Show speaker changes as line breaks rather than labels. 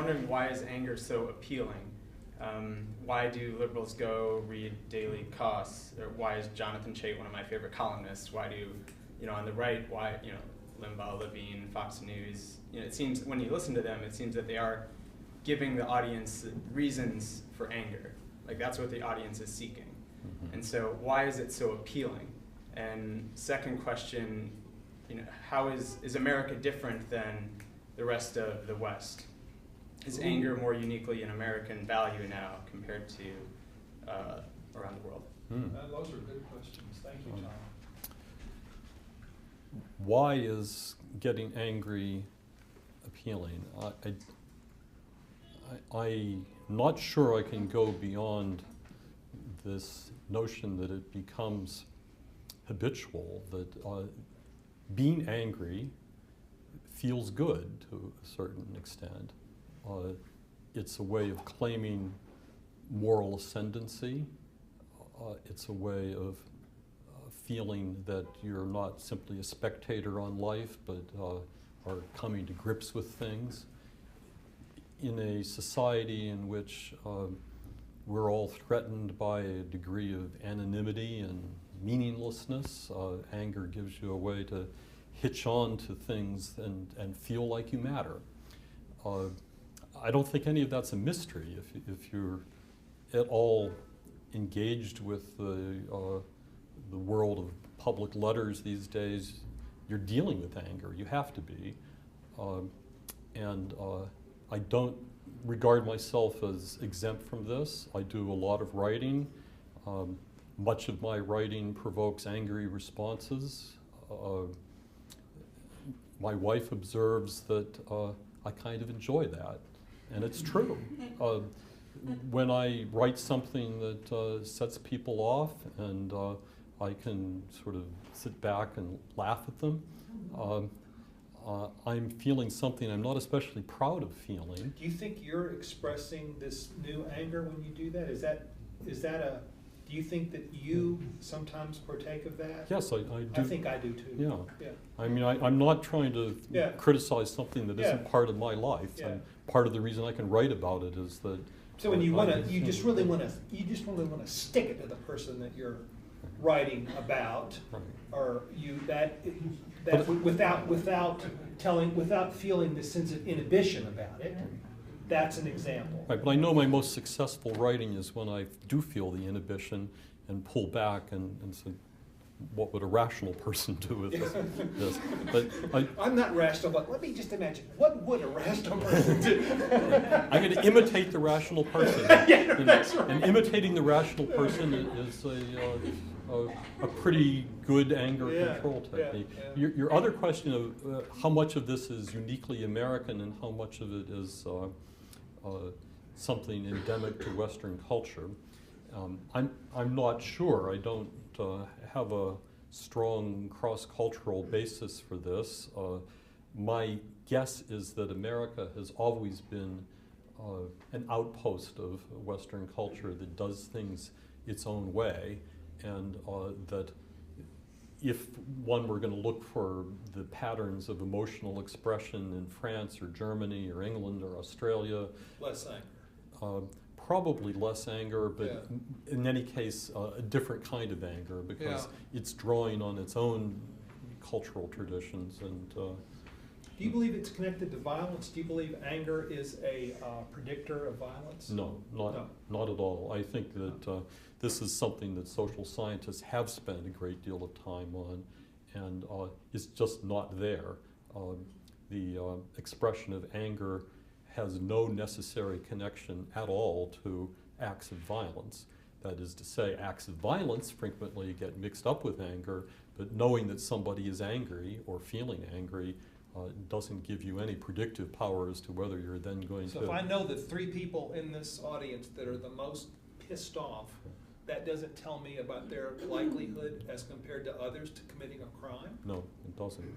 wondering, why is anger so appealing? Why do liberals go read Daily Kos? Or why is Jonathan Chait one of my favorite columnists? Why do, on the right, why, Limbaugh, Levine, Fox News, it seems, when you listen to them, it seems that they are giving the audience reasons for anger. Like, that's what the audience is seeking. Mm-hmm. And so why is it so appealing? And second question, how is America different than the rest of the West? Is anger more uniquely an American value now compared to around the world?
Those are good questions. Thank you, Tom.
Why is getting angry appealing? I'm not sure I can go beyond this notion that it becomes habitual, that being angry feels good to a certain extent. It's a way of claiming moral ascendancy. It's a way of feeling that you're not simply a spectator on life, but are coming to grips with things. In a society in which we're all threatened by a degree of anonymity and meaninglessness, anger gives you a way to hitch on to things and feel like you matter. I don't think any of that's a mystery. If you're at all engaged with the world of public letters these days, you're dealing with anger. You have to be. I don't regard myself as exempt from this. I do a lot of writing. Much of my writing provokes angry responses. My wife observes that I kind of enjoy that, and it's true. When I write something that sets people off and I can sort of sit back and laugh at them, I'm feeling something I'm not especially proud of feeling.
Do you think you're expressing this new anger when you do that? Do you think that you sometimes partake of that?
Yes, I do.
I think I do too.
Yeah. I mean, I'm not trying to criticize something that isn't part of my life.
Yeah.
And part of the reason I can write about it is that.
So when you just really want to stick it to the person that you're writing about,
right.
Or without feeling this sense of inhibition about it. That's an example.
Right, but I know my most successful writing is when I do feel the inhibition and pull back and say, what would a rational person do with this? But
I'm not rational, but let me just imagine, what would a rational person do?
I'm going to imitate the rational person.
That's right.
And imitating the rational person is a pretty good anger control technique.
Yeah.
Your other question of how much of this is uniquely American and how much of it is something endemic to Western culture, I'm not sure. I don't have a strong cross-cultural basis for this. My guess is that America has always been an outpost of Western culture that does things its own way, and that if one were going to look for the patterns of emotional expression in France or Germany or England or Australia,
less anger.
Probably less anger, but in any case, a different kind of anger because it's drawing on its own cultural traditions. And
do you believe it's connected to violence? Do you believe anger is a predictor of violence?
No, not at all. I think that this is something that social scientists have spent a great deal of time on, and it's just not there. The expression of anger has no necessary connection at all to acts of violence. That is to say, acts of violence frequently get mixed up with anger, but knowing that somebody is angry or feeling angry doesn't give you any predictive power as to whether you're then going to...
So if I know the 3 people in this audience that are the most pissed off, that doesn't tell me about their likelihood as compared to others to committing a crime?
No, it doesn't.